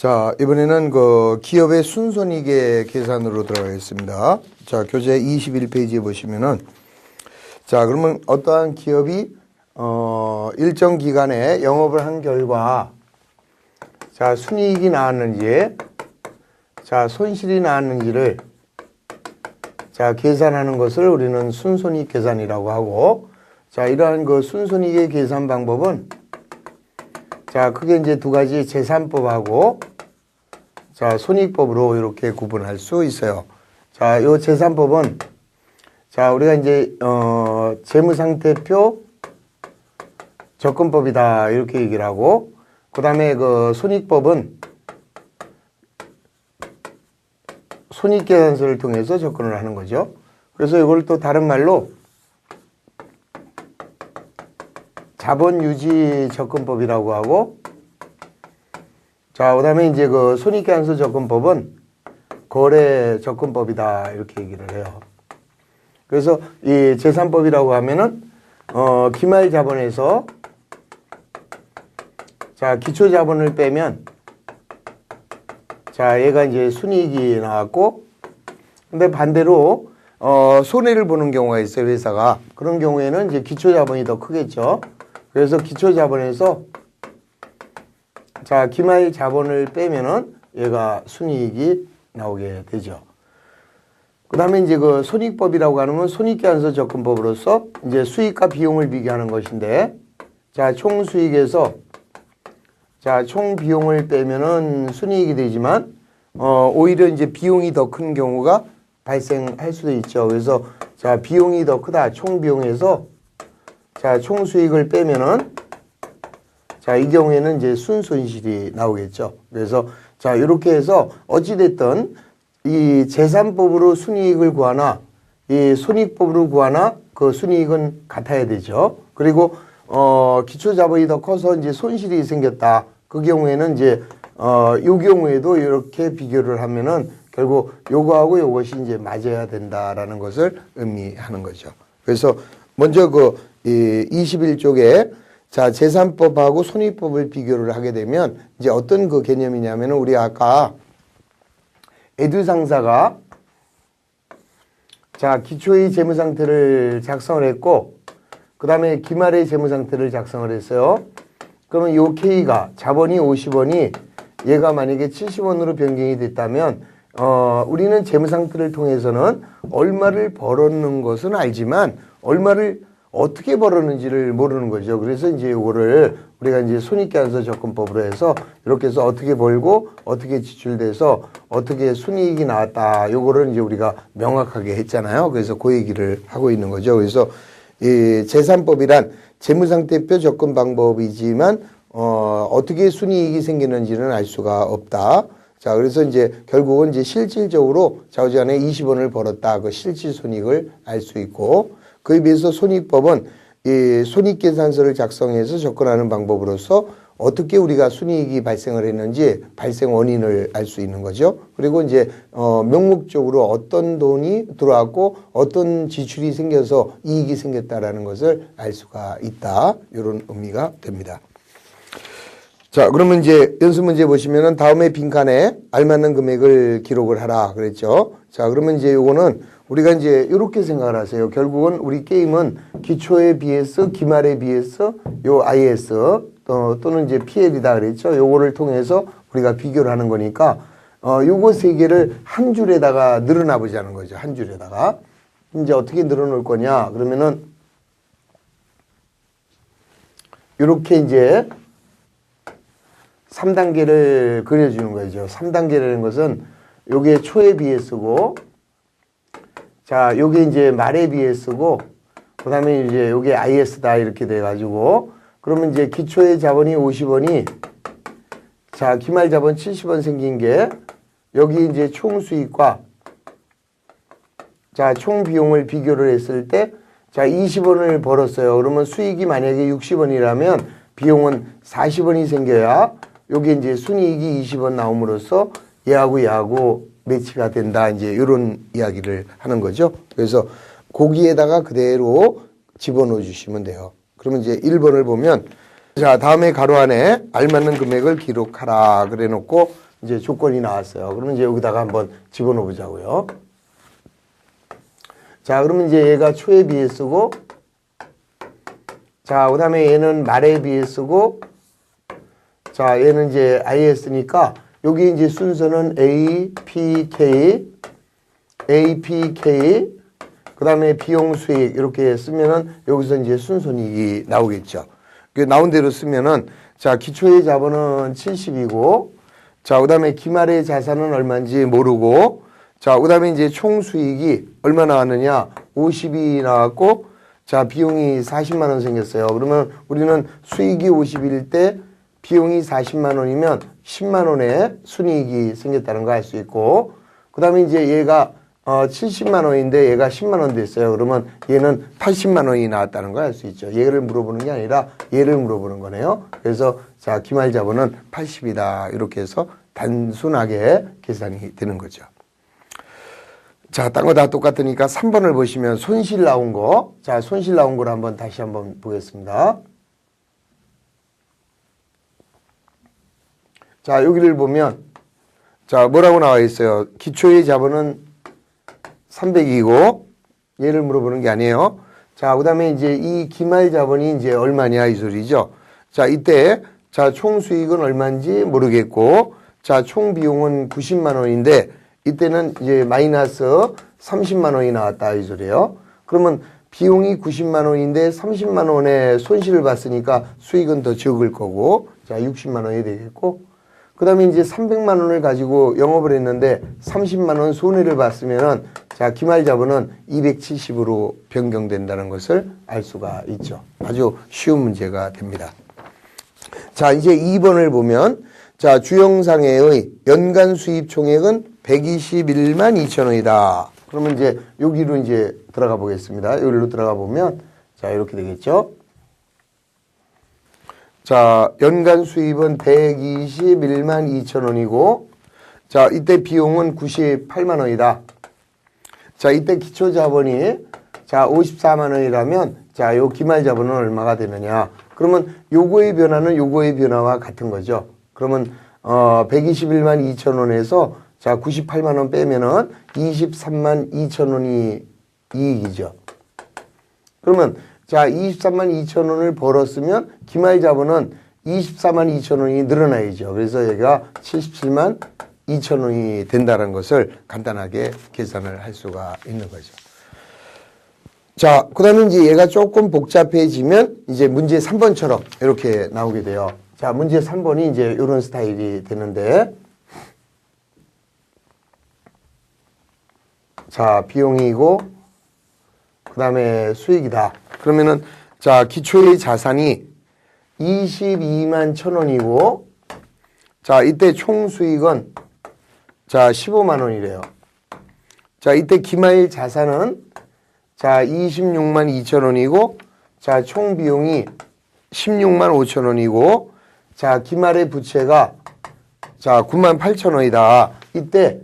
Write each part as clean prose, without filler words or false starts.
자, 이번에는 그 기업의 순손익의 계산으로 들어가겠습니다. 자, 교재 21페이지에 보시면은, 자, 그러면 어떠한 기업이, 일정 기간에 영업을 한 결과, 자, 순이익이 나왔는지, 자, 손실이 나왔는지를, 자, 계산하는 것을 우리는 순손익 계산이라고 하고, 자, 이러한 그 순손익의 계산 방법은, 자, 크게 이제 두 가지 재산법하고, 자, 손익법으로 이렇게 구분할 수 있어요. 자, 요 재산법은, 자, 우리가 이제, 재무상태표 접근법이다. 이렇게 얘기를 하고, 그 다음에 그 손익법은 손익계산서를 통해서 접근을 하는 거죠. 그래서 이걸 또 다른 말로 자본유지 접근법이라고 하고, 자, 그 다음에 이제 그 손익계산서 접근법은 거래 접근법이다. 이렇게 얘기를 해요. 그래서 이 재산법이라고 하면은, 기말 자본에서, 자, 기초 자본을 빼면, 자, 얘가 이제 순이익이 나왔고, 근데 반대로, 손해를 보는 경우가 있어요, 회사가. 그런 경우에는 이제 기초 자본이 더 크겠죠. 그래서 기초 자본에서, 자, 기말 자본을 빼면은 얘가 순이익이 나오게 되죠. 그 다음에 이제 그 손익법이라고 하면 손익계산서 접근법으로서 이제 수익과 비용을 비교하는 것인데, 자, 총 수익에서, 자, 총 비용을 빼면은 순이익이 되지만, 오히려 이제 비용이 더 큰 경우가 발생할 수도 있죠. 그래서, 자, 비용이 더 크다. 총 비용에서, 자, 총 수익을 빼면은, 자, 이 경우에는 이제 순손실이 나오겠죠. 그래서, 자, 이렇게 해서 어찌됐든 이 재산법으로 순이익을 구하나, 이 손익법으로 구하나 그 순이익은 같아야 되죠. 그리고, 기초 자본이 더 커서 이제 손실이 생겼다. 그 경우에는 이제, 요 경우에도 이렇게 비교를 하면은 결국 요거하고 요것이 이제 맞아야 된다라는 것을 의미하는 거죠. 그래서 먼저 그, 21쪽에 자, 재산법하고 손익법을 비교를 하게 되면 이제 어떤 그 개념이냐면 우리 아까 에듀상사가 자, 기초의 재무상태를 작성을 했고 그 다음에 기말의 재무상태를 작성을 했어요. 그러면 요 K가 자본이 50원이 얘가 만약에 70원으로 변경이 됐다면 우리는 재무상태를 통해서는 얼마를 벌었는 것은 알지만 얼마를 어떻게 벌었는지를 모르는 거죠. 그래서 이제 이거를 우리가 이제 손익계산서 접근법으로 해서 이렇게 해서 어떻게 벌고 어떻게 지출돼서 어떻게 순이익이 나왔다. 요거를 이제 우리가 명확하게 했잖아요. 그래서 그 얘기를 하고 있는 거죠. 그래서 이 재산법이란 재무상태표 접근 방법이지만 어떻게 순이익이 생기는지는 알 수가 없다. 자, 그래서 이제 결국은 이제 실질적으로 자우지간에 20원을 벌었다. 그 실질 손익을 알 수 있고 그에 비해서 손익법은 이 손익계산서를 작성해서 접근하는 방법으로서 어떻게 우리가 순이익이 발생을 했는지 발생 원인을 알 수 있는 거죠. 그리고 이제 명목적으로 어떤 돈이 들어왔고 어떤 지출이 생겨서 이익이 생겼다라는 것을 알 수가 있다. 이런 의미가 됩니다. 자, 그러면 이제 연습 문제 보시면은 다음에 빈칸에 알맞는 금액을 기록을 하라 그랬죠. 자, 그러면 이제 요거는 우리가 이제 이렇게 생각을 하세요. 결국은 우리 게임은 기초에 비해서 기말에 비해서 요 IS 또는 이제 PL이다 그랬죠. 요거를 통해서 우리가 비교를 하는 거니까 요거 세 개를 한 줄에다가 늘어나 보자는 거죠. 한 줄에다가. 이제 어떻게 늘어놓을 거냐? 그러면은 요렇게 이제 3단계를 그려주는 거죠. 3단계라는 것은 요게 초에 비해 쓰고 자, 요게 이제 말에 비해 쓰고 그 다음에 이제 요게 IS다 이렇게 돼가지고 그러면 이제 기초의 자본이 50원이 자, 기말 자본 70원 생긴 게 여기 이제 총 수익과 자, 총 비용을 비교를 했을 때 자, 20원을 벌었어요. 그러면 수익이 만약에 60원이라면 비용은 40원이 생겨야 요게 이제 순이익이 20원 나옴으로써 얘하고 매치가 된다. 이제 이런 이야기를 하는 거죠. 그래서 거기에다가 그대로 집어넣어 주시면 돼요. 그러면 이제 1번을 보면 자, 다음에 가로 안에 알맞는 금액을 기록하라 그래 놓고 이제 조건이 나왔어요. 그러면 이제 여기다가 한번 집어넣어 보자고요. 자, 그러면 이제 얘가 초에 비해 쓰고, 자, 그 다음에 얘는 말에 비해 쓰고, 자, 얘는 이제 I에 쓰니까, 여기 이제 순서는 A, P, K, 그 다음에 비용 수익 이렇게 쓰면은 여기서 이제 순손익이 나오겠죠. 나온 대로 쓰면은, 자, 기초의 자본은 70이고, 자, 그 다음에 기말의 자산은 얼마인지 모르고, 자, 그 다음에 이제 총 수익이 얼마 나왔느냐? 50이 나왔고, 자, 비용이 40만 원 생겼어요. 그러면 우리는 수익이 50일 때 비용이 40만 원이면 10만 원의 순이익이 생겼다는 거 알 수 있고, 그 다음에 이제 얘가 70만 원인데 얘가 10만 원 됐어요. 그러면 얘는 80만 원이 나왔다는 걸 알 수 있죠. 얘를 물어보는 게 아니라 얘를 물어보는 거네요. 그래서 자, 기말 자본은 80이다. 이렇게 해서 단순하게 계산이 되는 거죠. 자, 딴 거 다 똑같으니까 3번을 보시면 손실 나온 거. 자, 손실 나온 걸 다시 한번 보겠습니다. 자, 여기를 보면, 자, 뭐라고 나와 있어요? 기초의 자본은 300이고, 얘를 물어보는 게 아니에요. 자, 그 다음에 이제 이 기말 자본이 이제 얼마냐, 이 소리죠. 자, 이때, 자, 총 수익은 얼마인지 모르겠고, 자, 총 비용은 90만 원인데, 이때는 이제 마이너스 30만 원이 나왔다, 이 소리예요. 그러면 비용이 90만 원인데 30만 원의 손실을 봤으니까 수익은 더 적을 거고, 자, 60만 원이 되겠고, 그 다음에 이제 300만 원을 가지고 영업을 했는데 30만 원 손해를 봤으면은, 자, 기말 자본은 270으로 변경된다는 것을 알 수가 있죠. 아주 쉬운 문제가 됩니다. 자, 이제 2번을 보면, 자, 주영상해의 연간 수입 총액은 121만 2천 원이다. 그러면 이제 여기로 이제 들어가 보겠습니다. 여기로 들어가 보면, 자, 이렇게 되겠죠. 자, 연간 수입은 121만 2천 원이고, 자, 이때 비용은 98만 원이다. 자, 이때 기초 자본이, 자, 54만 원이라면, 자, 요 기말 자본은 얼마가 되느냐. 그러면 요거의 변화는 요거의 변화와 같은 거죠. 그러면, 121만 2천 원에서, 자, 98만 원 빼면은 23만 2천 원이 이익이죠. 그러면, 자, 23만 2천 원을 벌었으면 기말 자본은 24만 2천 원이 늘어나야죠. 그래서 얘가 77만 2천 원이 된다는 것을 간단하게 계산을 할 수가 있는 거죠. 자, 그 다음에 이제 얘가 조금 복잡해지면 이제 문제 3번처럼 이렇게 나오게 돼요. 자, 문제 3번이 이제 이런 스타일이 되는데, 자, 비용이고, 그 다음에 수익이다. 그러면은, 자, 기초의 자산이 22만 1천 원이고, 자, 이때 총 수익은, 자, 15만 원이래요. 자, 이때 기말 자산은, 자, 26만 2천 원이고, 자, 총 비용이 16만 5천 원이고, 자, 기말의 부채가, 자, 9만 8천 원이다. 이때,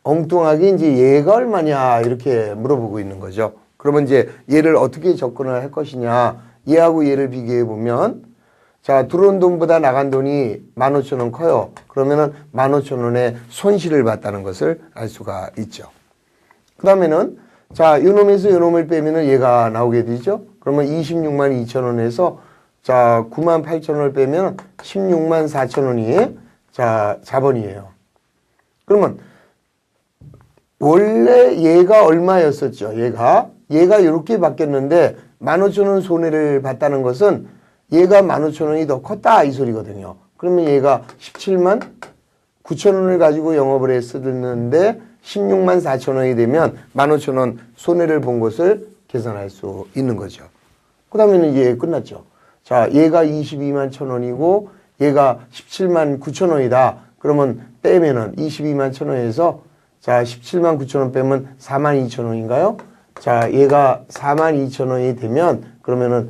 엉뚱하게 이제 얘가 얼마냐, 이렇게 물어보고 있는 거죠. 그러면 이제 얘를 어떻게 접근을 할 것이냐. 얘하고 얘를 비교해 보면, 자, 들어온 돈보다 나간 돈이 15,000원 커요. 그러면은 15,000원의 손실을 봤다는 것을 알 수가 있죠. 그 다음에는, 자, 요놈에서 요놈을 빼면은 얘가 나오게 되죠. 그러면 26만 2천원에서, 자, 9만 8천원을 빼면 16만 4천원이, 자, 자본이에요. 그러면, 원래 얘가 얼마였었죠? 얘가 이렇게 바뀌었는데 15,000원 손해를 봤다는 것은 얘가 15,000원이 더 컸다 이 소리거든요. 그러면 얘가 17만 9천원을 가지고 영업을 했었는데 16만 4천원이 되면 15,000원 손해를 본 것을 계산할 수 있는 거죠. 그 다음에는 얘 끝났죠. 자, 얘가 22만 1천원이고 얘가 17만 9천원이다. 그러면 빼면은 22만 1천원에서, 자, 17만 9천원 빼면 4만 2천원인가요? 자, 얘가 4만 2천원이 되면 그러면은